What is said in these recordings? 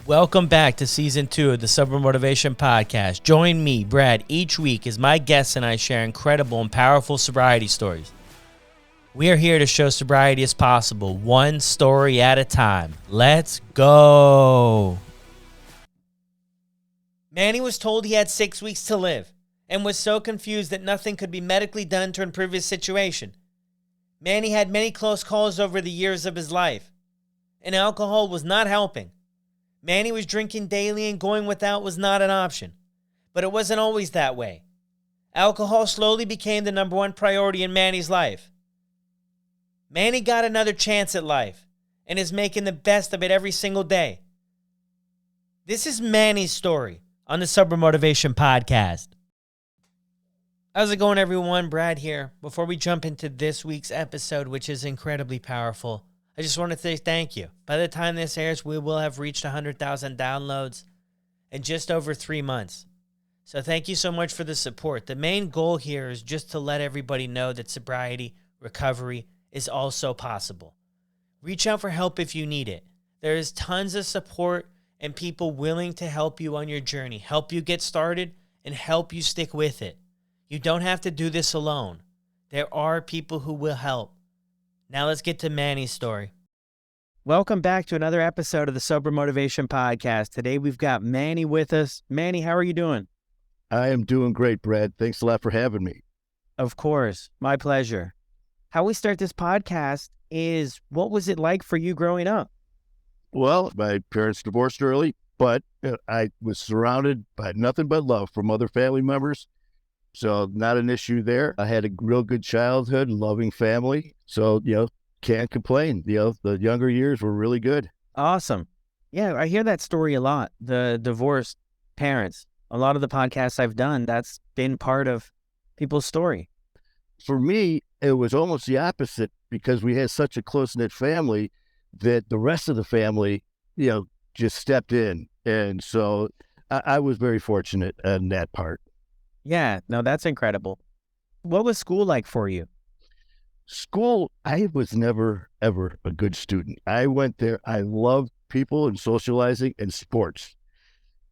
Welcome back to Season 2 of the Sober Motivation Podcast. Join me, Brad, each week as my guests and I share incredible and powerful sobriety stories. We are here to show sobriety is possible, one story at a time. Let's go. Manny was told he had 6 weeks to live and was so confused that nothing could be medically done to improve his situation. Manny had many close calls over the years of his life, and alcohol was not helping. Manny was drinking daily and going without was not an option. But it wasn't always that way. Alcohol slowly became the number one priority in Manny's life. Manny got another chance at life and is making the best of it every single day. This is Manny's story on the Sober Motivation Podcast. How's it going, everyone? Brad here. Before we jump into this week's episode, which is incredibly powerful, I just want to say thank you. By the time this airs, we will have reached 100,000 downloads in just over 3 months. So thank you so much for the support. The main goal here is just to let everybody know that sobriety, recovery is also possible. Reach out for help if you need it. There is tons of support and people willing to help you on your journey, help you get started, and help you stick with it. You don't have to do this alone. There are people who will help. Now let's get to Manny's story. Welcome back to another episode of the Sober Motivation Podcast. Today we've got Manny with us. Manny, how are you doing? I am doing great, Brad. Thanks a lot for having me. Of course. My pleasure. How we start this podcast is, what was it like for you growing up? Well, my parents divorced early, but I was surrounded by nothing but love from other family members. So not an issue there. I had a real good childhood, loving family. So, can't complain. The younger years were really good. Awesome. Yeah, I hear that story a lot. The divorced parents. A lot of the podcasts I've done, that's been part of people's story. For me, it was almost the opposite because we had such a close-knit family that the rest of the family, just stepped in. And so I was very fortunate in that part. Yeah, no, that's incredible. What was school like for you? School, I was never, ever a good student. I went there. I loved people and socializing and sports.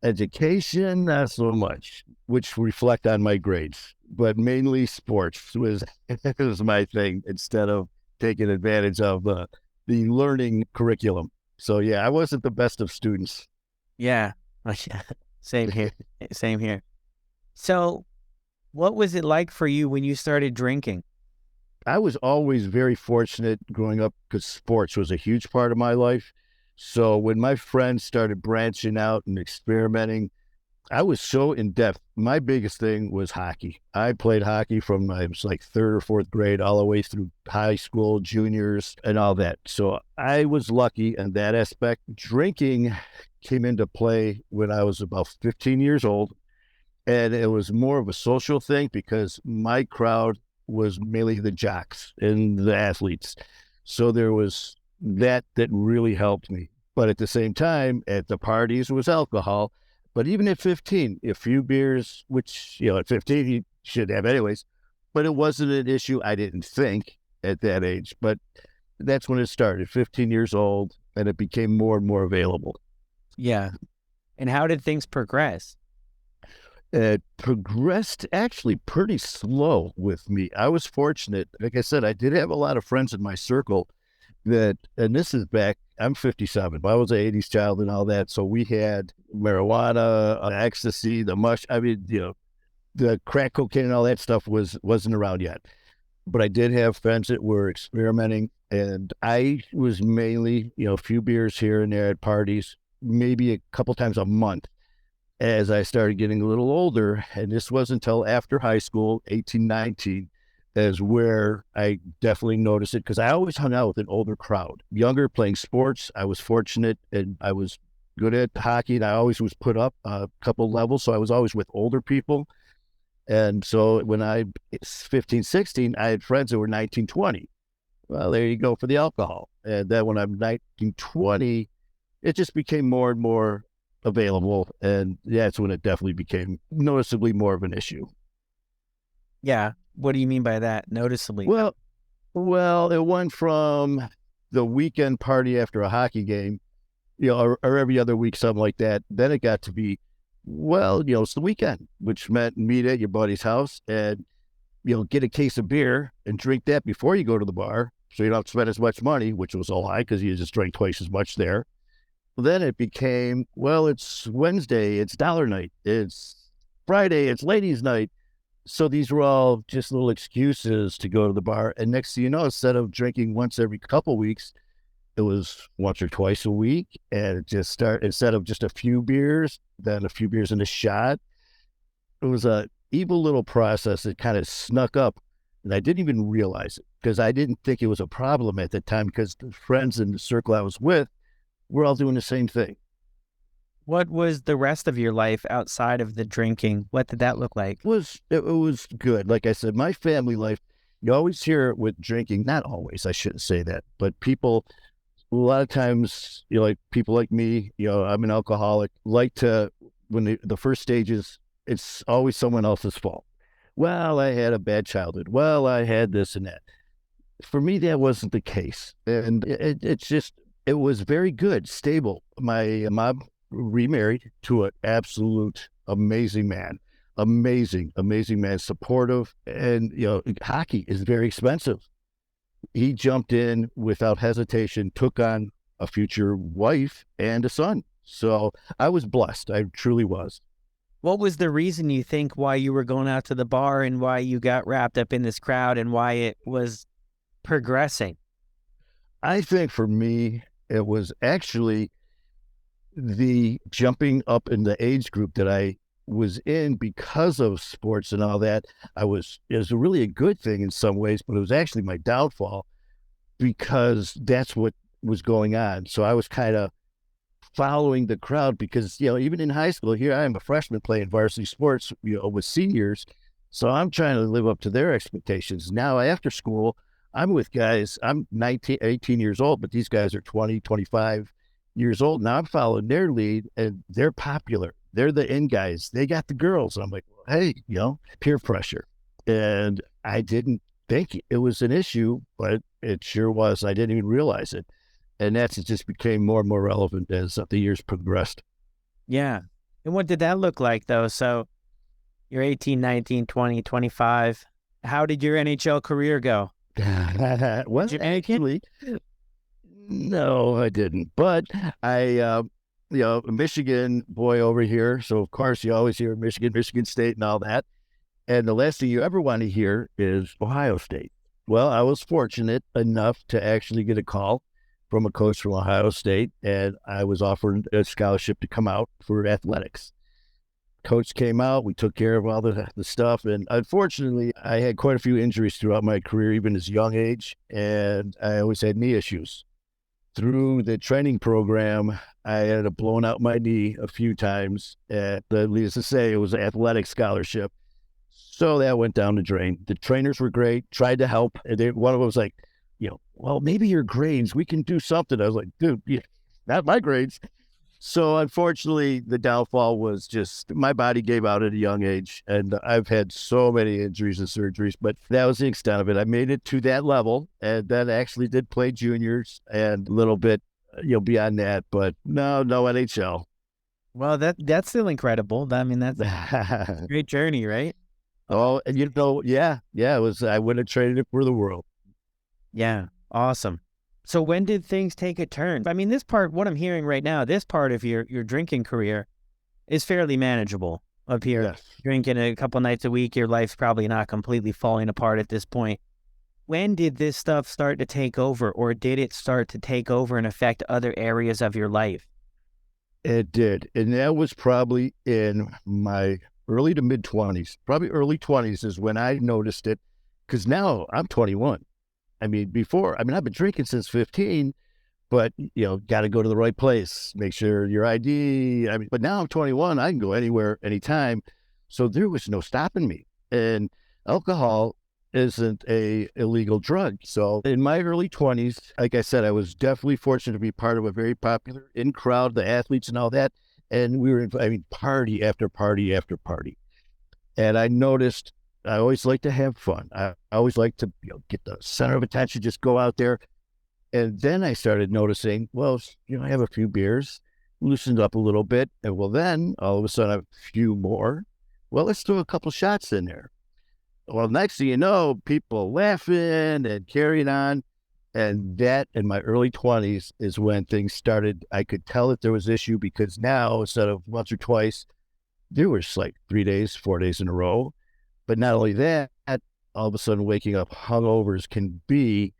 Education, not so much, which reflect on my grades. But mainly sports was my thing instead of taking advantage of the learning curriculum. So, yeah, I wasn't the best of students. Yeah, same here. Same here. So, what was it like for you when you started drinking? I was always very fortunate growing up because sports was a huge part of my life. So when my friends started branching out and experimenting, I was so in depth. My biggest thing was hockey. I played hockey from I was like third or fourth grade all the way through high school, juniors, and all that. So I was lucky in that aspect. Drinking came into play when I was about 15 years old. And it was more of a social thing because my crowd was mainly the jocks and the athletes. So there was that really helped me. But at the same time, at the parties was alcohol. But even at 15, a few beers, which, at 15 you should have anyways, but it wasn't an issue, I didn't think, at that age. But that's when it started, 15 years old, and it became more and more available. Yeah. And how did things progress? It progressed actually pretty slow with me. I was fortunate. Like I said, I did have a lot of friends in my circle and this is back, I'm 57, but I was an 80s child and all that. So we had marijuana, ecstasy, the the crack cocaine and all that stuff wasn't around yet. But I did have friends that were experimenting, and I was mainly, a few beers here and there at parties, maybe a couple times a month. As I started getting a little older, and this wasn't until after high school, 18, 19, is where I definitely noticed it because I always hung out with an older crowd. Younger, playing sports, I was fortunate and I was good at hockey, and I always was put up a couple levels, so I was always with older people. And so when I was 15, 16, I had friends that were 19, 20. Well, there you go for the alcohol. And then when I'm 19, 20, it just became more and more available, and that's when it definitely became noticeably more of an issue. Yeah. What do you mean by that, noticeably? Well, it went from the weekend party after a hockey game or every other week, something like that. Then it got to be, well, it's the weekend, which meant meet at your buddy's house and, get a case of beer and drink that before you go to the bar. So you don't have to spend as much money, which was a lie because you just drank twice as much there. Then it became, well, it's Wednesday, it's dollar night, it's Friday, it's ladies' night. So these were all just little excuses to go to the bar. And next thing you know, instead of drinking once every couple weeks, it was once or twice a week. And it just started, instead of just a few beers, then a few beers in a shot. It was a evil little process that kind of snuck up. And I didn't even realize it because I didn't think it was a problem at the time because the friends in the circle I was with were all doing the same thing. What was the rest of your life outside of the drinking? What did that look like? It was good. Like I said, my family life, you always hear it with drinking, not always, I shouldn't say that, but people, a lot of times, like people like me, I'm an alcoholic, like to, when the first stages, it's always someone else's fault. Well, I had a bad childhood. Well, I had this and that. For me, that wasn't the case. And it's just, it was very good, stable. My mom remarried to an absolute amazing man. Amazing man, supportive. And, hockey is very expensive. He jumped in without hesitation, took on a future wife and a son. So I was blessed. I truly was. What was the reason you think why you were going out to the bar and why you got wrapped up in this crowd and why it was progressing? I think for me, it was actually the jumping up in the age group that I was in because of sports and all that. It was really a good thing in some ways, but it was actually my downfall because that's what was going on. So I was kind of following the crowd because, even in high school, here I am a freshman playing varsity sports, with seniors. So I'm trying to live up to their expectations. Now after school, I'm with guys, I'm 19, 18 years old, but these guys are 20, 25 years old. Now I'm following their lead and they're popular. They're the in guys. They got the girls. And I'm like, well, hey, peer pressure. And I didn't think it was an issue, but it sure was. I didn't even realize it. And it just became more and more relevant as the years progressed. Yeah. And what did that look like, though? So you're 18, 19, 20, 25. How did your NHL career go? Well, actually, no, I didn't. But a Michigan boy over here. So, of course, you always hear Michigan State and all that. And the last thing you ever want to hear is Ohio State. Well, I was fortunate enough to actually get a call from a coach from Ohio State, and I was offered a scholarship to come out for athletics. Coach came out, we took care of all the stuff, and unfortunately, I had quite a few injuries throughout my career, even as a young age, and I always had knee issues. Through the training program, I ended up blowing out my knee a few times. Needless to say, it was an athletic scholarship. So that went down the drain. The trainers were great, tried to help. And one of them was like, well, maybe your grades, we can do something. I was like, dude, not my grades. So unfortunately, the downfall was just my body gave out at a young age. And I've had so many injuries and surgeries, but that was the extent of it. I made it to that level and then actually did play juniors and a little bit, beyond that, but no NHL. Well, that's still incredible. I mean, that's a great journey, right? Oh, and yeah, it was, I would have traded it for the world. Yeah. Awesome. So when did things take a turn? I mean, this part, what I'm hearing right now, this part of your drinking career is fairly manageable up here. Yes. Drinking a couple nights a week, your life's probably not completely falling apart at this point. When did this stuff start to take over, or did it start to take over and affect other areas of your life? It did. And that was probably in my early to mid 20s. Probably early 20s is when I noticed it because now I'm 21. I've been drinking since 15, but, got to go to the right place, make sure your ID. But now I'm 21. I can go anywhere, anytime. So there was no stopping me. And alcohol isn't a illegal drug. So in my early 20s, like I said, I was definitely fortunate to be part of a very popular in crowd, the athletes and all that. And we were, party after party after party. And I noticed I always like to have fun. I always like to get the center of attention, just go out there. And then I started noticing, well, I have a few beers, loosened up a little bit. And well, then all of a sudden, a few more. Well, let's throw a couple shots in there. Well, next thing you know, people laughing and carrying on. And that in my early 20s is when things started. I could tell that there was issue because now instead of once or twice, there was like 3 days, 4 days in a row. But not only that, all of a sudden waking up hungovers can be,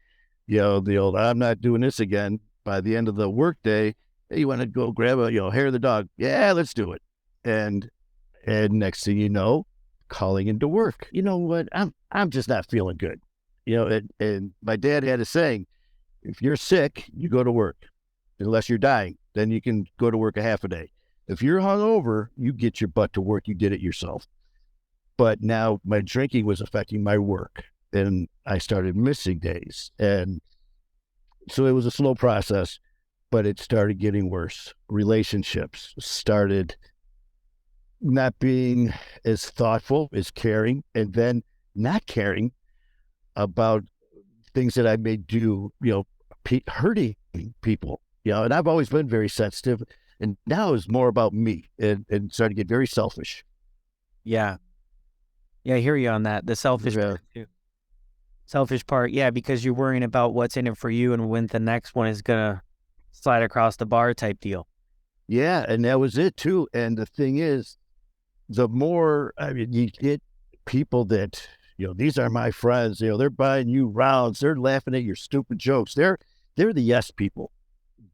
the old, I'm not doing this again. By the end of the workday, hey, you want to go grab hair of the dog? Yeah, let's do it. And next thing you know, calling into work. You know what? I'm just not feeling good. And my dad had a saying, if you're sick, you go to work. Unless you're dying, then you can go to work a half a day. If you're hungover, you get your butt to work. You did it yourself. But now my drinking was affecting my work, and I started missing days. And so it was a slow process, but it started getting worse. Relationships started not being as thoughtful, as caring, and then not caring about things that I may do, hurting people, and I've always been very sensitive, and now it's more about me and starting to get very selfish. Yeah. Yeah, I hear you on that. The selfish Yeah. part too. Selfish part, yeah, because you're worrying about what's in it for you and when the next one is gonna slide across the bar type deal. Yeah, and that was it too. And the thing is, the more, I mean, you get people that, these are my friends, they're buying you rounds, they're laughing at your stupid jokes. They're the yes people.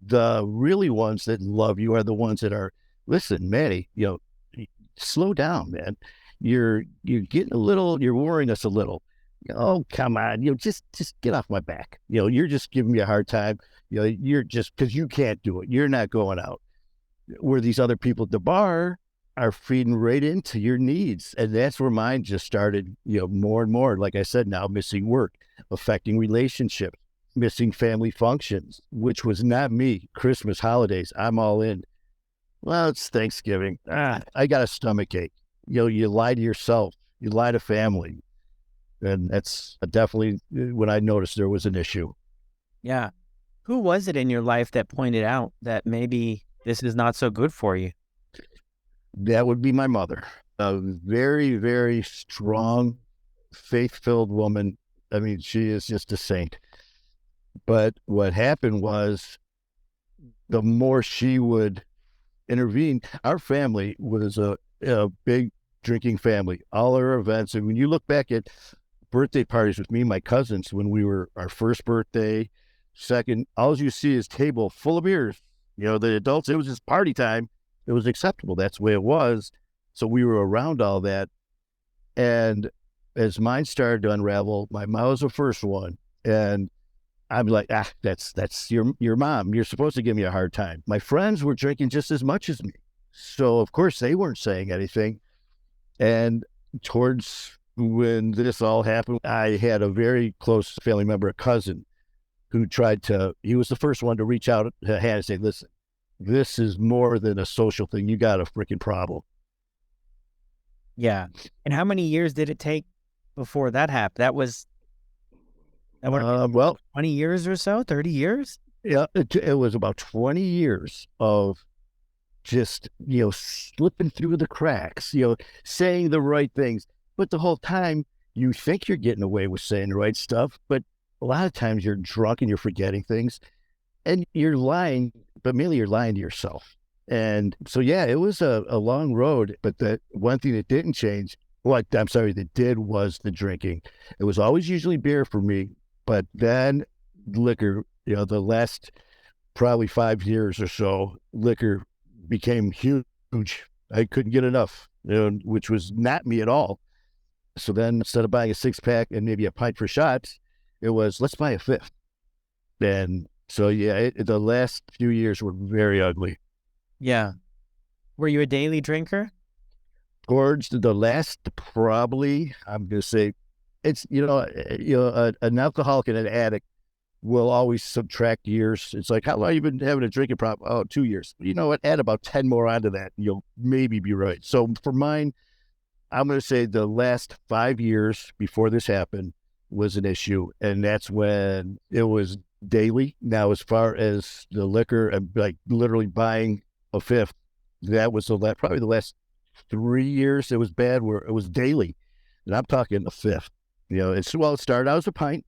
The really ones that love you are the ones that are, listen, Manny, slow down, man. You're getting a little, you're worrying us a little. Oh, come on, just get off my back. You're just giving me a hard time. You're just, because you can't do it. You're not going out. Where these other people at the bar are feeding right into your needs. And that's where mine just started, more and more. Like I said, now missing work, affecting relationships, missing family functions, which was not me. Christmas, holidays, I'm all in. Well, it's Thanksgiving. I got a stomach ache. You lie to yourself, you lie to family. And that's definitely when I noticed there was an issue. Yeah. Who was it in your life that pointed out that maybe this is not so good for you? That would be my mother, a very, very strong, faith-filled woman. I mean, she is just a saint. But what happened was the more she would intervene, our family was a big drinking family. All our events, and when you look back at birthday parties with me and my cousins, when we were our first birthday, second, all you see is table full of beers. The adults, it was just party time. It was acceptable. That's the way it was. So we were around all that. And as mine started to unravel, my mom was the first one. And I'm like, that's your mom. You're supposed to give me a hard time. My friends were drinking just as much as me. So of course they weren't saying anything. And towards when this all happened, I had a very close family member, a cousin, who he was the first one to reach out to hand and say, listen, this is more than a social thing. You got a freaking problem. Yeah. And how many years did it take before that happened? That would have been Well, 20 years or so, 30 years? yeah, it was about 20 years of just, slipping through the cracks, saying the right things. But the whole time you think you're getting away with saying the right stuff, but a lot of times you're drunk and you're forgetting things and you're lying, but mainly you're lying to yourself. And so, yeah, it was a long road, but the one thing that didn't change, that did was the drinking. It was always usually beer for me, but then liquor, the last probably 5 years or so, liquor became huge. I couldn't get enough, which was not me at all. So then instead of buying a 6-pack and maybe a pint for shots, it was, let's buy a fifth. And so, yeah, the last few years were very ugly. Yeah. Were you a daily drinker? Towards the last, probably, I'm going to say, it's, an alcoholic and an addict will always subtract years. It's like, how long have you been having a drinking problem? Oh, 2 years. You know what? Add about 10 more onto that, and you'll maybe be right. So for mine, I'm going to say the last 5 years before this happened was an issue. And that's when it was daily. Now, as far as the liquor, and like literally buying a fifth, that was probably the last 3 years. It was bad where it was daily, and I'm talking a fifth. It started out as a pint.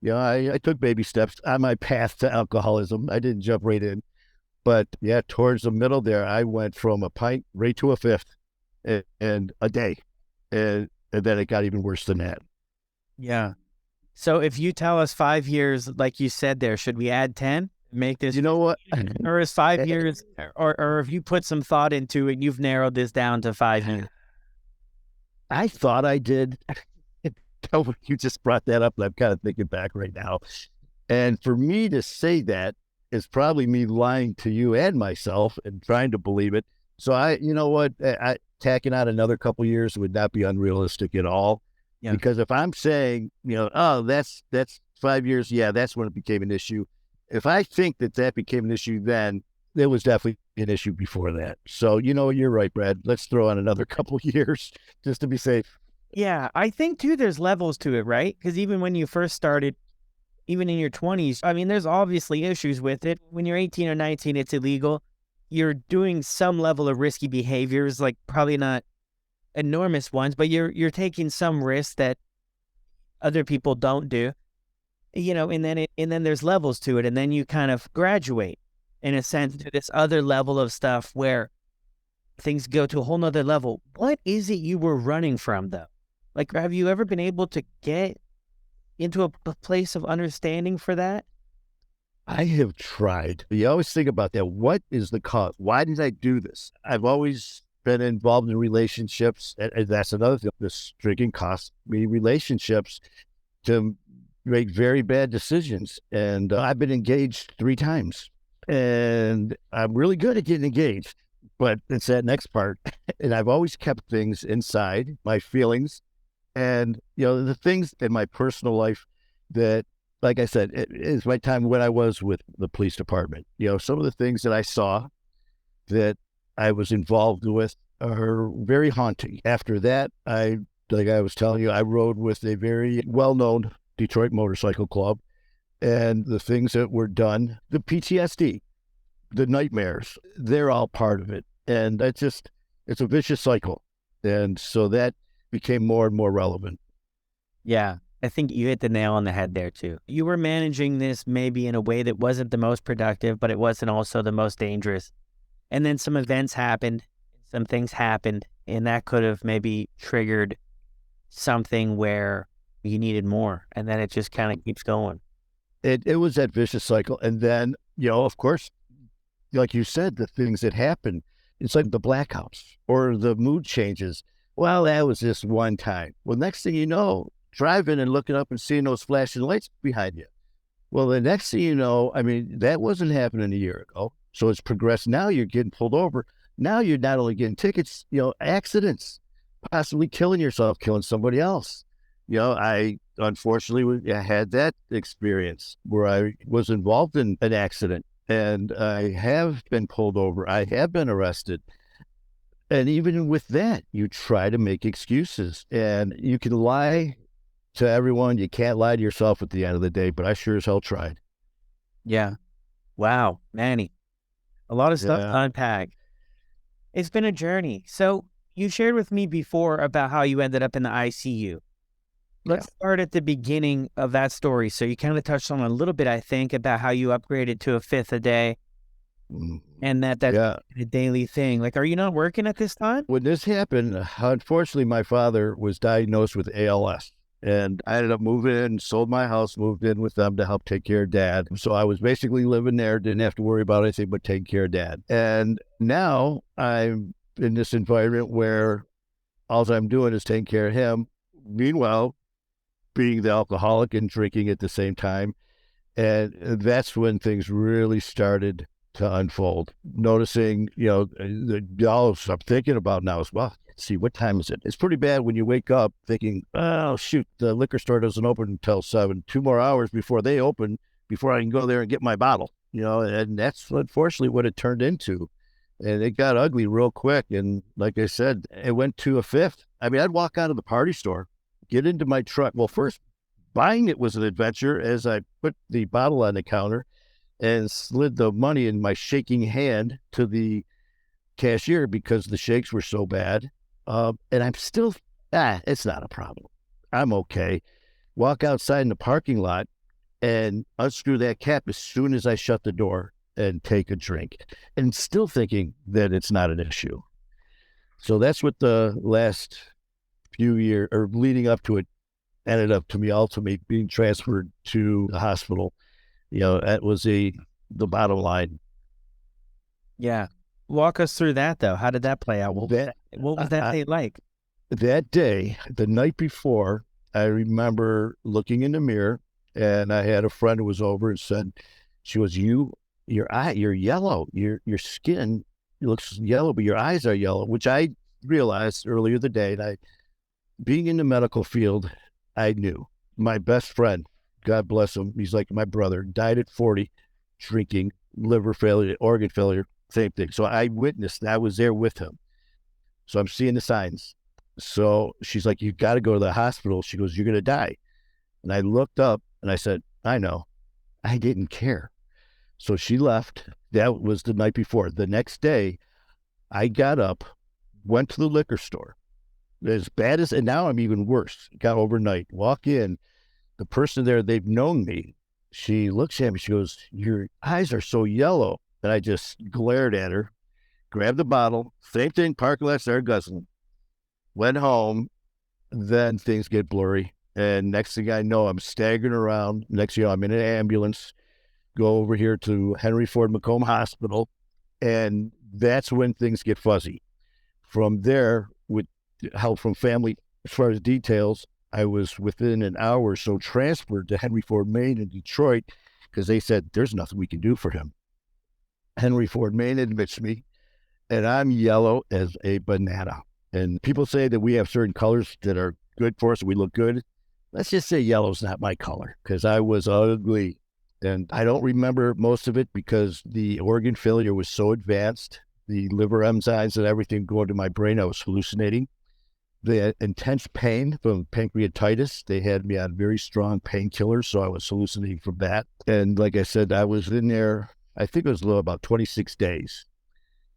I took baby steps on my path to alcoholism. I didn't jump right in, but yeah, towards the middle there, I went from a pint right to a fifth, and a day, and then it got even worse than that. Yeah. So if you tell us 5 years, like you said there, should we add 10? Make this, You know what? or is 5 years, or if you put some thought into it, you've narrowed this down to 5 years? I thought I did. You just brought that up, and I'm kind of thinking back right now. And for me to say that is probably me lying to you and myself and trying to believe it. So you know what? Tacking on another couple years would not be unrealistic at all. Yeah. Because if I'm saying, oh, that's 5 years, yeah, that's when it became an issue. If I think that became an issue, then it was definitely an issue before that. So, you're right, Brad. Let's throw on another couple years just to be safe. Yeah, I think too there's levels to it, right? Because even when you first started, even in your 20s, I mean, there's obviously issues with it. When you're 18 or 19, it's illegal. You're doing some level of risky behaviors, like probably not enormous ones, but you're taking some risks that other people don't do. And then there's levels to it, and then you kind of graduate in a sense to this other level of stuff where things go to a whole nother level. What is it you were running from, though? Like, have you ever been able to get into a place of understanding for that? I have tried. You always think about that. What is the cause? Why did I do this? I've always been involved in relationships. And that's another thing. This drinking costs me relationships to make very bad decisions. And I've been engaged 3 times. And I'm really good at getting engaged. But it's that next part. And I've always kept things inside, my feelings. And, the things in my personal life that, like I said, it is my time when I was with the police department. Some of the things that I saw that I was involved with are very haunting. After that, like I was telling you, I rode with a very well-known Detroit motorcycle club, and the things that were done, the PTSD, the nightmares, they're all part of it. And it's a vicious cycle. And so that became more and more relevant. Yeah, I think you hit the nail on the head there too. You were managing this maybe in a way that wasn't the most productive, but it wasn't also the most dangerous. And then some events happened, some things happened, and that could have maybe triggered something where you needed more. And then it just kind of keeps going. It was that vicious cycle. And then, of course, like you said, the things that happen, it's like the blackouts or the mood changes. Well, that was just one time. Well, next thing you know, driving and looking up and seeing those flashing lights behind you. Well, the next thing you know, I mean, that wasn't happening a year ago. So it's progressed. Now you're getting pulled over. Now you're not only getting tickets, accidents, possibly killing yourself, killing somebody else. I unfortunately had that experience where I was involved in an accident, and I have been pulled over. I have been arrested. And even with that, you try to make excuses, and you can lie to everyone. You can't lie to yourself at the end of the day, but I sure as hell tried. Yeah. Wow, Manny. A lot of stuff to unpack. It's been a journey. So you shared with me before about how you ended up in the ICU. Let's start at the beginning of that story. So you kind of touched on a little bit, I think, about how you upgraded to a fifth a day. And that's a daily thing. Like, are you not working at this time? When this happened, unfortunately, my father was diagnosed with ALS. And I ended up moving in, sold my house, moved in with them to help take care of Dad. So I was basically living there, didn't have to worry about anything but taking care of Dad. And now I'm in this environment where all I'm doing is taking care of him. Meanwhile, being the alcoholic and drinking at the same time. And that's when things really started to unfold. Noticing, all I'm thinking about now is, well, let's see, what time is it? It's pretty bad when you wake up thinking, oh, shoot, the liquor store doesn't open until 7. 2 more hours before they open, before I can go there and get my bottle, and that's unfortunately what it turned into. And it got ugly real quick. And like I said, it went to a fifth. I mean, I'd walk out of the party store, get into my truck. Well, first, Buying it was an adventure as I put the bottle on the counter and slid the money in my shaking hand to the cashier because the shakes were so bad. And I'm still, it's not a problem. I'm okay. Walk outside in the parking lot and unscrew that cap as soon as I shut the door and take a drink, and still thinking that it's not an issue. So that's what the last few years or leading up to it ended up to me ultimately being transferred to the hospital. That was the bottom line. Yeah. Walk us through that though. How did that play out? That What was that day like? that day, the night before, I remember looking in the mirror, and I had a friend who was over and said, she goes, you're yellow. Your skin looks yellow, but your eyes are yellow, which I realized earlier the day. And being in the medical field, I knew. My best friend, God bless him, he's like my brother, died at 40, drinking, liver failure, organ failure, same thing. So I witnessed, I was there with him. So I'm seeing the signs. So she's like, you got to go to the hospital. She goes, you're going to die. And I looked up and I said, I know. I didn't care. So she left. That was the night before. The next day, I got up, went to the liquor store. As bad as, and now I'm even worse. Got overnight, walk in, the person there, they've known me. She looks at me, she goes, your eyes are so yellow. And I just glared at her, grabbed the bottle, same thing, parking lot, started guzzling. Went home, then things get blurry. And next thing I know, I'm staggering around. Next thing you know, I'm in an ambulance, go over here to Henry Ford Macomb Hospital. And that's when things get fuzzy. From there, with help from family, as far as details, I was within an hour or so transferred to Henry Ford, Maine in Detroit, because they said, there's nothing we can do for him. Henry Ford, Maine admits me, and I'm yellow as a banana. And people say that we have certain colors that are good for us, and we look good. Let's just say yellow's not my color, because I was ugly. And I don't remember most of it because the organ failure was so advanced, the liver enzymes and everything going to my brain, I was hallucinating. The intense pain from pancreatitis, they had me on very strong painkillers, so I was hallucinating from that. And like I said, I was in there, I think it was about 26 days.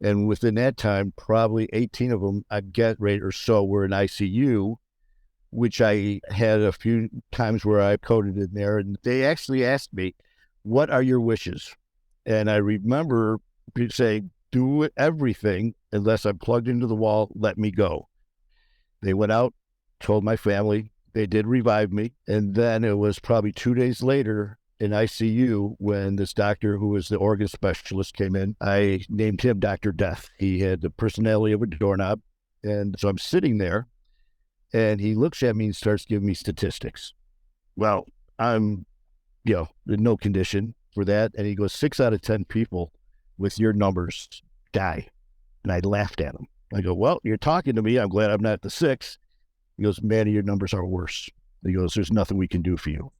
And within that time, probably 18 of them, I get rate or so, were in ICU, which I had a few times where I coded in there. And they actually asked me, what are your wishes? And I remember saying, do everything unless I'm plugged into the wall, let me go. They went out, told my family, they did revive me. And then it was probably 2 days later in ICU when this doctor who was the organ specialist came in. I named him Dr. Death. He had the personality of a doorknob. And so I'm sitting there and he looks at me and starts giving me statistics. Well, I'm, in no condition for that. And he goes, 6 out of 10 people with your numbers die. And I laughed at him. I go, well, you're talking to me. I'm glad I'm not the 6. He goes, Manny, your numbers are worse. He goes, there's nothing we can do for you.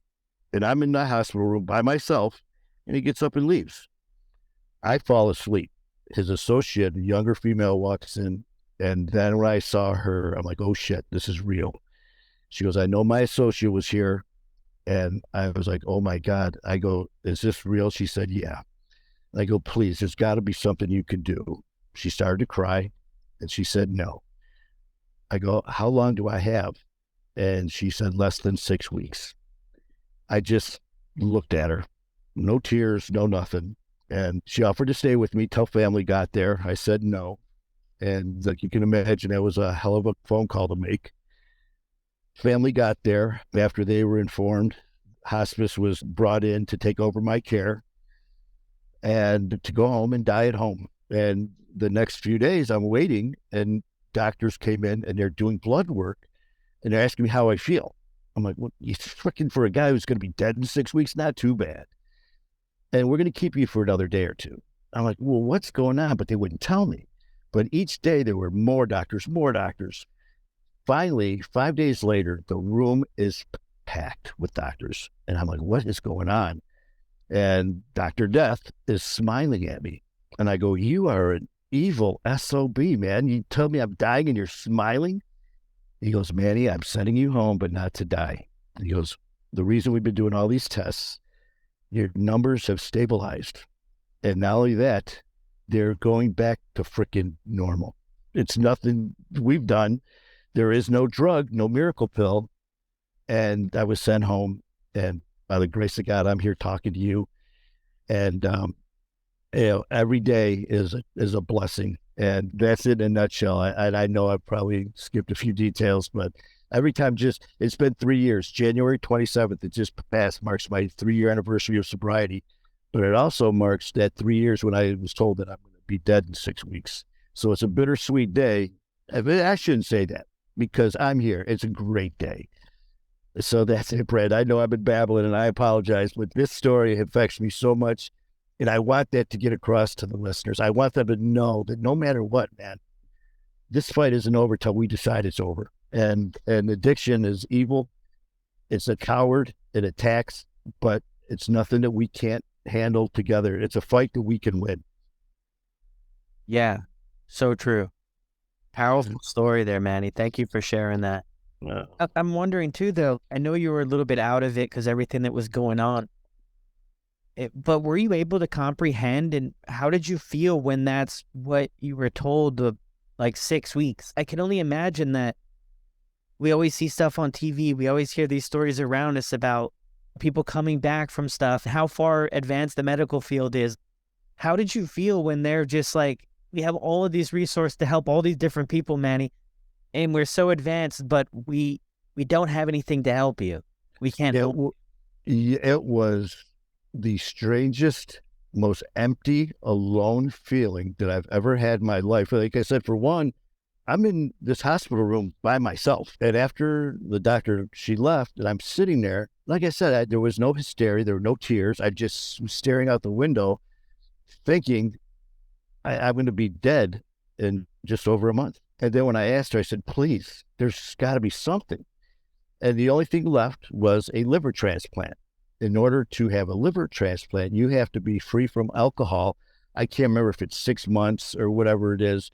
And I'm in the hospital room by myself, and he gets up and leaves. I fall asleep. His associate, a younger female, walks in, and then when I saw her, I'm like, oh shit, this is real. She goes, I know my associate was here. And I was like, oh my God. I go, is this real? She said, yeah. I go, please, there's got to be something you can do. She started to cry, and she said, no. I go, how long do I have? And she said, less than 6 weeks. I just looked at her, no tears, no nothing. And she offered to stay with me till family got there. I said no. And like you can imagine, that was a hell of a phone call to make. Family got there after they were informed. Hospice was brought in to take over my care and to go home and die at home. And the next few days I'm waiting, and doctors came in and they're doing blood work and they're asking me how I feel. I'm like, well, you're freaking for a guy who's going to be dead in 6 weeks, not too bad. And we're going to keep you for another day or two. I'm like, well, what's going on? But they wouldn't tell me. But each day there were more doctors, more doctors. Finally, 5 days later, the room is packed with doctors. And I'm like, what is going on? And Dr. Death is smiling at me. And I go, you are an evil SOB, man. You tell me I'm dying and you're smiling? He goes, Manny, I'm sending you home, but not to die. He goes, the reason we've been doing all these tests, your numbers have stabilized. And not only that, they're going back to frickin' normal. It's nothing we've done. There is no drug, no miracle pill. And I was sent home. And by the grace of God, I'm here talking to you. And, every day is a blessing. And that's it in a nutshell. I know I've probably skipped a few details, but every time it's been 3 years. January 27th, it just passed, marks my 3-year anniversary of sobriety. But it also marks that 3 years when I was told that I'm going to be dead in 6 weeks. So it's a bittersweet day. I shouldn't say that because I'm here. It's a great day. So that's it, Brad. I know I've been babbling and I apologize, but this story affects me so much. And I want that to get across to the listeners. I want them to know that no matter what, man, this fight isn't over till we decide it's over. And addiction is evil. It's a coward. It attacks, but it's nothing that we can't handle together. It's a fight that we can win. Yeah, so true. Powerful story there, Manny. Thank you for sharing that. I'm wondering too, though, I know you were a little bit out of it because everything that was going on. But were you able to comprehend, and how did you feel when that's what you were told of, like 6 weeks? I can only imagine that we always see stuff on TV. We always hear these stories around us about people coming back from stuff, how far advanced the medical field is. How did you feel when they're just like, we have all of these resources to help all these different people, Manny, and we're so advanced, but we don't have anything to help you. We can't help. It was the strangest, most empty, alone feeling that I've ever had in my life. Like I said, for one, I'm in this hospital room by myself. And after the doctor, she left, and I'm sitting there. Like I said, there was no hysteria. There were no tears. I just was staring out the window thinking I'm going to be dead in just over a month. And then when I asked her, I said, please, there's got to be something. And the only thing left was a liver transplant. In order to have a liver transplant, you have to be free from alcohol. I can't remember if it's 6 months or whatever it is,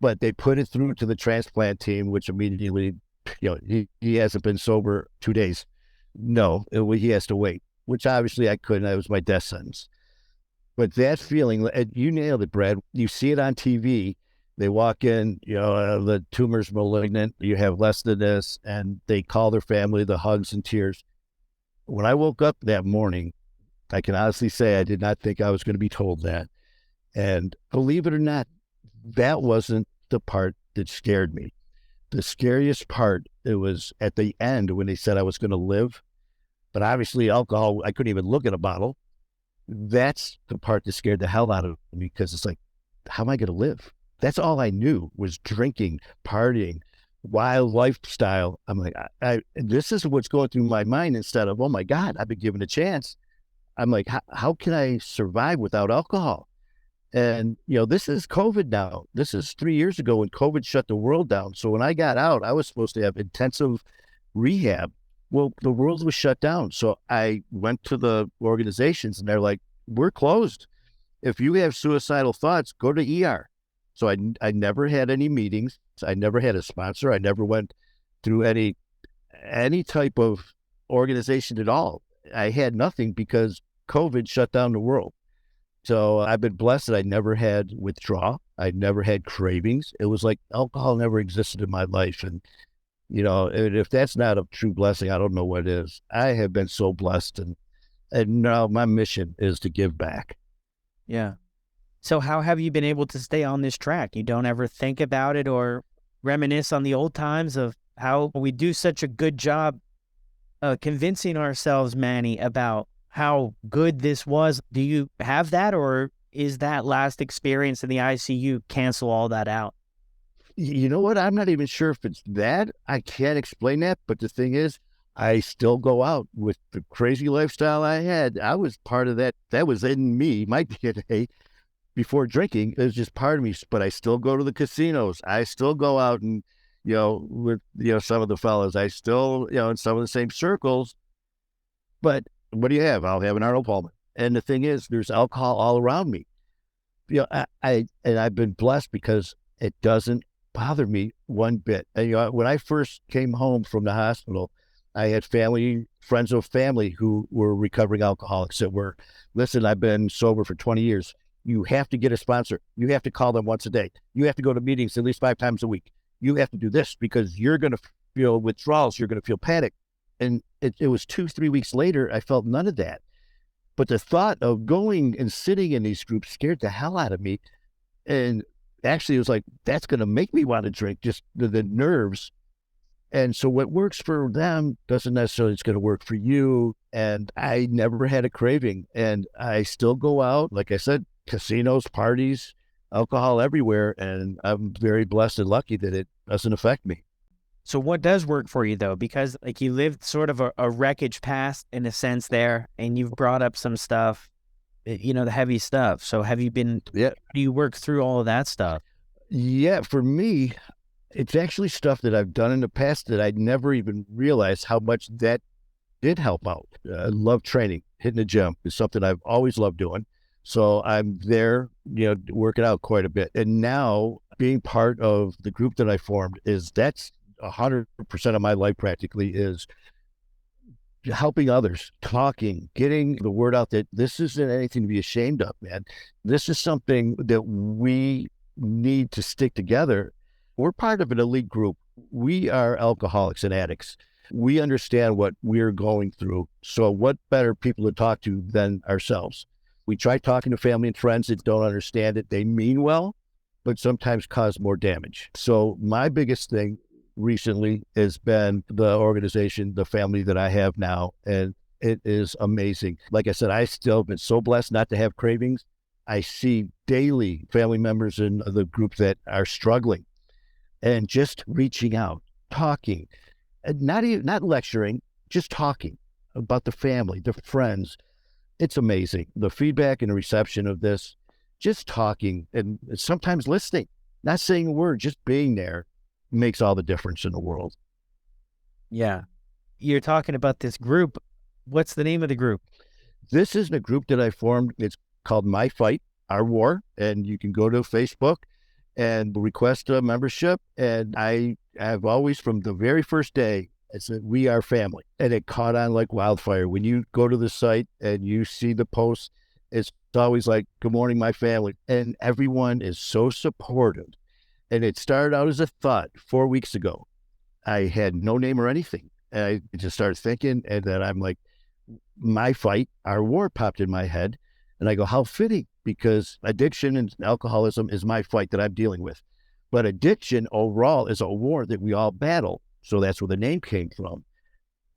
but they put it through to the transplant team, which immediately, he hasn't been sober 2 days. No, he has to wait, which obviously I couldn't. That was my death sentence. But that feeling, you nailed it, Brad. You see it on TV. They walk in, the tumor's malignant. You have less than this, and they call their family, the hugs and tears. When I woke up that morning, I can honestly say I did not think I was going to be told that. And believe it or not, that wasn't the part that scared me. The scariest part, it was at the end when they said I was going to live. But obviously alcohol, I couldn't even look at a bottle. That's the part that scared the hell out of me, because it's like, how am I going to live? That's all I knew was drinking, partying, wild lifestyle. I'm like, this is what's going through my mind instead of, oh my God, I've been given a chance. I'm like, how can I survive without alcohol? And, this is COVID now. This is 3 years ago when COVID shut the world down. So when I got out, I was supposed to have intensive rehab. Well, the world was shut down. So I went to the organizations and they're like, we're closed. If you have suicidal thoughts, go to ER. So I never had any meetings. I never had a sponsor. I never went through any type of organization at all. I had nothing because COVID shut down the world. So I've been blessed that I never had withdrawal. I never had cravings. It was like alcohol never existed in my life. And, if that's not a true blessing, I don't know what is. I have been so blessed. And now my mission is to give back. Yeah. So how have you been able to stay on this track? You don't ever think about it or reminisce on the old times of how we do such a good job convincing ourselves, Manny, about how good this was. Do you have that, or is that last experience in the ICU cancel all that out? You know what? I'm not even sure if it's that. I can't explain that. But the thing is, I still go out with the crazy lifestyle I had. I was part of that. That was in me, my DNA. Before drinking, it was just part of me, but I still go to the casinos. I still go out and, with, some of the fellas, I still, in some of the same circles. But what do you have? I'll have an Arnold Palmer. And the thing is, there's alcohol all around me. I've been blessed because it doesn't bother me one bit. And, when I first came home from the hospital, I had friends of family who were recovering alcoholics that were, listen, I've been sober for 20 years. You have to get a sponsor. You have to call them once a day. You have to go to meetings at least 5 times a week. You have to do this because you're going to feel withdrawals. You're going to feel panic. And it was 2-3 weeks later, I felt none of that. But the thought of going and sitting in these groups scared the hell out of me. And actually, it was like, that's going to make me want to drink, just the nerves. And so what works for them doesn't necessarily it's going to work for you. And I never had a craving. And I still go out, like I said, casinos, parties, alcohol everywhere. And I'm very blessed and lucky that it doesn't affect me. So what does work for you though? Because like you lived sort of a wreckage past in a sense there, and you've brought up some stuff, the heavy stuff. So have you been, Yeah. how do you work through all of that stuff? Yeah. For me, it's actually stuff that I've done in the past that I'd never even realized how much that did help out. I love training. Hitting the gym is something I've always loved doing. So I'm there, working out quite a bit. And now being part of the group that I formed that's 100% of my life practically is helping others, talking, getting the word out that this isn't anything to be ashamed of, man. This is something that we need to stick together. We're part of an elite group. We are alcoholics and addicts. We understand what we're going through. So what better people to talk to than ourselves? We try talking to family and friends that don't understand it. They mean well, but sometimes cause more damage. So my biggest thing recently has been the organization, the family that I have now, and it is amazing. Like I said, I still have been so blessed not to have cravings. I see daily family members in the group that are struggling, and just reaching out, talking, and not lecturing, just talking about the family, the friends. It's amazing. The feedback and the reception of this, just talking and sometimes listening, not saying a word, just being there makes all the difference in the world. Yeah. You're talking about this group. What's the name of the group? This is a group that I formed. It's called My Fight, Our War. And you can go to Facebook and request a membership. And I have always, from the very first day, I said, we are family. And it caught on like wildfire. When you go to the site and you see the posts, it's always like, good morning, my family. And everyone is so supportive. And it started out as a thought 4 weeks ago. I had no name or anything. And I just started thinking, and then I'm like, My Fight, Our War popped in my head. And I go, how fitting, because addiction and alcoholism is my fight that I'm dealing with. But addiction overall is a war that we all battle. So that's where the name came from.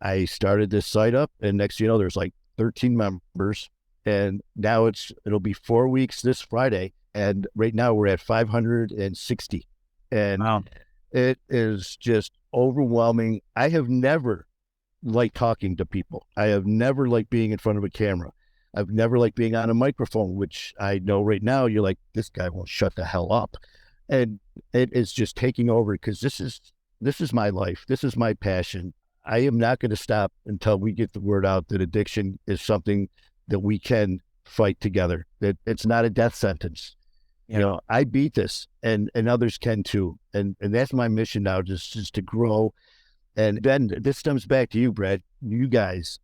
I started this site up, and next you know, there's like 13 members. And now it'll be 4 weeks this Friday. And right now we're at 560. And Wow. it is just overwhelming. I have never liked talking to people. I have never liked being in front of a camera. I've never liked being on a microphone, which I know right now you're like, this guy won't shut the hell up. And it is just taking over because this is my life. This is my passion. I am not going to stop until we get the word out that addiction is something that we can fight together, that it's not a death sentence. Yeah. I beat this and others can too. And that's my mission now, just to grow. And then this comes back to you, Brad. You guys,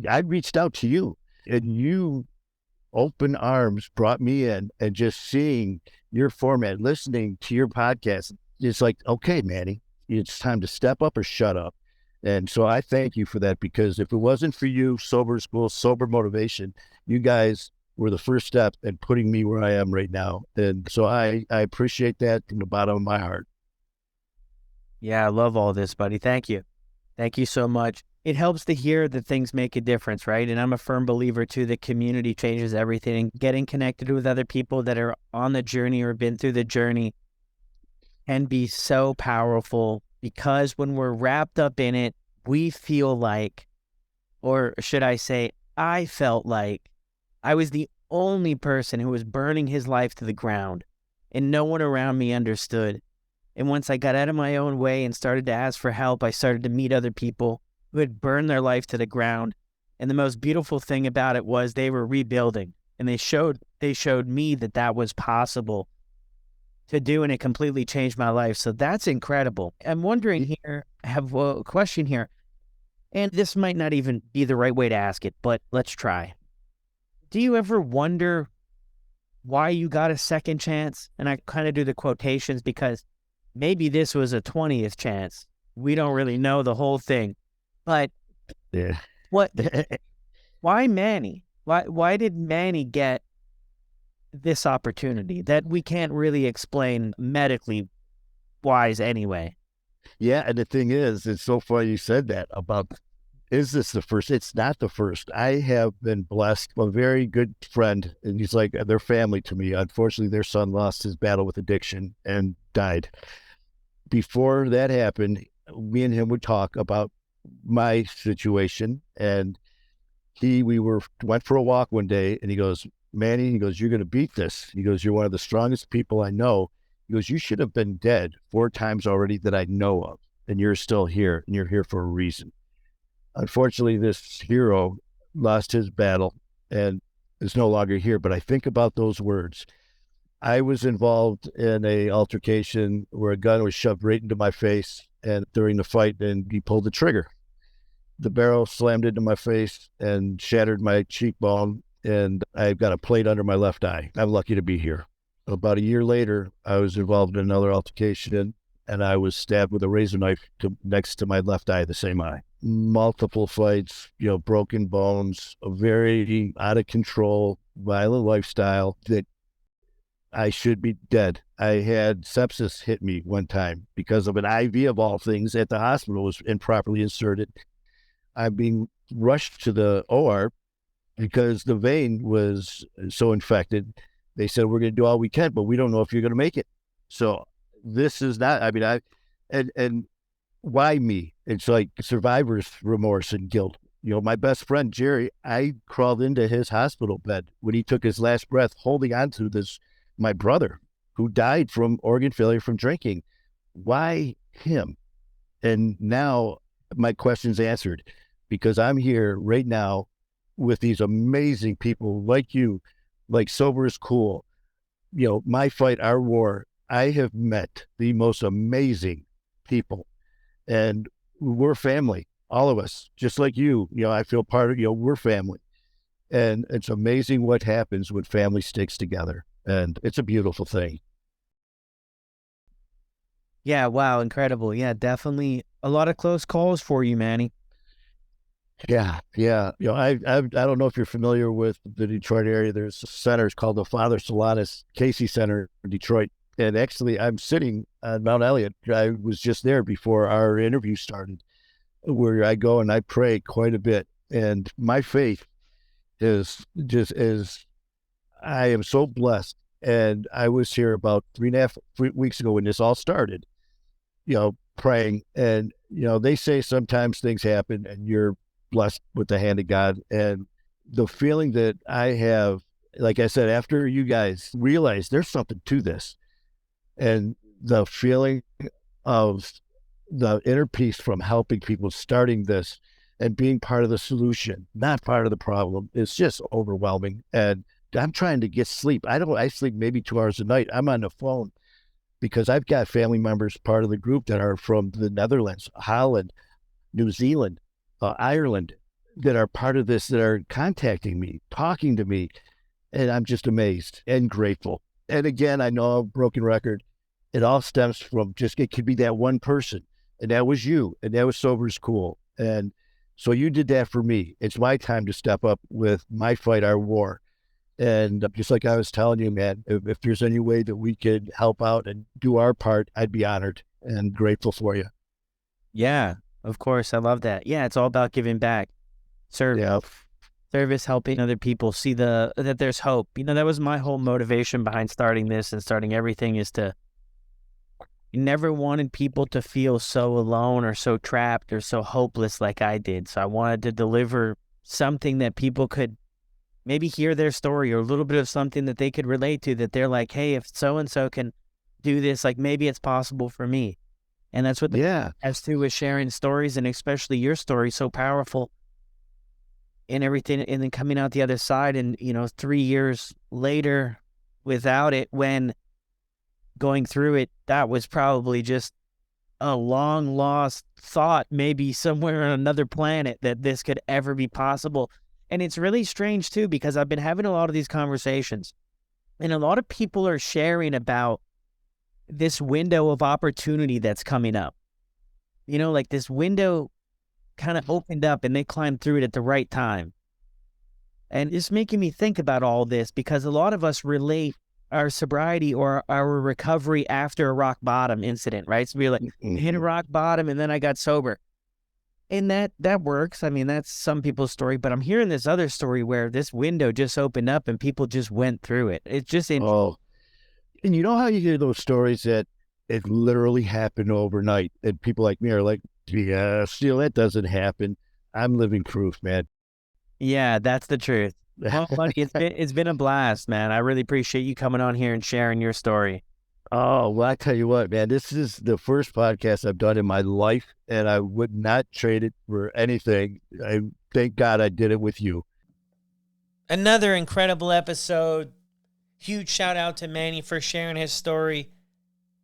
I reached out to you and you open arms brought me in, and just seeing your format, listening to your podcast, it's like, okay, Manny, it's time to step up or shut up. And so I thank you for that, because if it wasn't for you, Sober School, Sober Motivation, you guys were the first step in putting me where I am right now. And so I appreciate that from the bottom of my heart. Yeah, I love all this, buddy. Thank you. Thank you so much. It helps to hear that things make a difference, right? And I'm a firm believer too that community changes everything. Getting connected with other people that are on the journey or been through the journey can be so powerful, because when we're wrapped up in it, we feel like, or should I say, I felt like I was the only person who was burning his life to the ground, and no one around me understood. And once I got out of my own way and started to ask for help, I started to meet other people who had burned their life to the ground. And the most beautiful thing about it was they were rebuilding, and they showed me that was possible to do, and it completely changed my life. So that's incredible. I'm wondering here, I have a question here. And this might not even be the right way to ask it, but let's try. Do you ever wonder why you got a second chance? And I kind of do the quotations because maybe this was a 20th chance. We don't really know the whole thing. But Yeah. what? Why Manny? Why did Manny get this opportunity that we can't really explain medically wise anyway? Yeah, and the thing is, it's so funny you said that about, is this the first? It's not the first. I have been blessed. A very good friend, and he's like their family to me. Unfortunately, their son lost his battle with addiction and died. Before that happened, me and him would talk about my situation, and we went for a walk one day, and he goes, Manny, he goes, you're going to beat this. He goes, you're one of the strongest people I know. He goes, you should have been dead 4 times already that I know of, and you're still here, and you're here for a reason. Unfortunately, this hero lost his battle and is no longer here. But I think about those words. I was involved in a altercation where a gun was shoved right into my face, and during the fight, and he pulled the trigger. The barrel slammed into my face and shattered my cheekbone, and I've got a plate under my left eye. I'm lucky to be here. About a year later, I was involved in another altercation, and I was stabbed with a razor knife next to my left eye, the same eye. Multiple fights, broken bones, a very out of control, violent lifestyle that I should be dead. I had sepsis hit me one time because of an IV of all things at the hospital was improperly inserted. I'm being rushed to the OR because the vein was so infected. They said, we're going to do all we can, but we don't know if you're going to make it. So this is not, and why me? It's like survivor's remorse and guilt. My best friend, Jerry, I crawled into his hospital bed when he took his last breath, holding on to my brother who died from organ failure from drinking. Why him? And now my question's answered because I'm here right now with these amazing people like you, like Sober is Cool, My Fight, Our War. I have met the most amazing people, and we're family, all of us, just like you. I feel part of, we're family. And it's amazing what happens when family sticks together. And it's a beautiful thing. Yeah, wow, incredible. Yeah, definitely a lot of close calls for you, Manny. Yeah. I don't know if you're familiar with the Detroit area. There's a center called the Father Solanas Casey Center in Detroit. And actually, I'm sitting on Mount Elliott. I was just there before our interview started, where I go and I pray quite a bit. And my faith is just as I am so blessed. And I was here about 3.5 weeks ago when this all started, praying. And, they say sometimes things happen and you're blessed with the hand of God. And the feeling that I have, like I said, after you guys realize there's something to this, and the feeling of the inner peace from helping people, starting this and being part of the solution, not part of the problem, is just overwhelming. And I'm trying to get sleep. I sleep maybe 2 hours a night. I'm on the phone because I've got family members part of the group that are from the Netherlands, Holland, New Zealand, Ireland, that are part of this, that are contacting me, talking to me. And I'm just amazed and grateful. And again, I know a broken record. It all stems from it could be that one person. And that was you. And that was Sober is Cool. And so you did that for me. It's my time to step up with My Fight, Our War. And just like I was telling you, man, if there's any way that we could help out and do our part, I'd be honored and grateful for you. Yeah, of course. I love that. Yeah, it's all about giving back. Yeah. Service, helping other people see that there's hope. That was my whole motivation behind starting this and starting everything, is to never wanted people to feel so alone or so trapped or so hopeless like I did. So I wanted to deliver something that people could maybe hear their story, or a little bit of something that they could relate to, that they're like, hey, if so-and-so can do this, like maybe it's possible for me. And that's what as to with sharing stories, and especially your story, so powerful and everything, and then coming out the other side. And 3 years later without it, when going through it, that was probably just a long lost thought, maybe somewhere on another planet, that this could ever be possible. And it's really strange too, because I've been having a lot of these conversations, and a lot of people are sharing about this window of opportunity that's coming up. You know, like this window kind of opened up and they climbed through it at the right time. And it's making me think about all this, because a lot of us relate our sobriety or our recovery after a rock bottom incident, right? So we're like, I hit a rock bottom and then I got sober. And that works. I mean, that's some people's story, but I'm hearing this other story where this window just opened up and people just went through it. It's just interesting. Oh, and you know how you hear those stories that it literally happened overnight, and people like me are like, yeah, still that doesn't happen. I'm living proof, man. Yeah, that's the truth. Well, buddy, it's been a blast, man. I really appreciate you coming on here and sharing your story. Oh, well, I tell you what, man, this is the first podcast I've done in my life, and I would not trade it for anything. I thank God I did it with you. Another incredible episode. Huge shout out to Manny for sharing his story.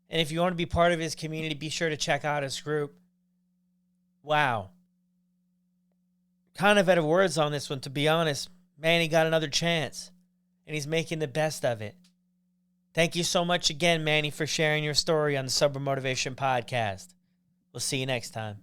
And if you want to be part of his community, be sure to check out his group. Wow. Kind of out of words on this one, to be honest. Manny got another chance, and he's making the best of it. Thank you so much again, Manny, for sharing your story on the Sober Motivation Podcast. We'll see you next time.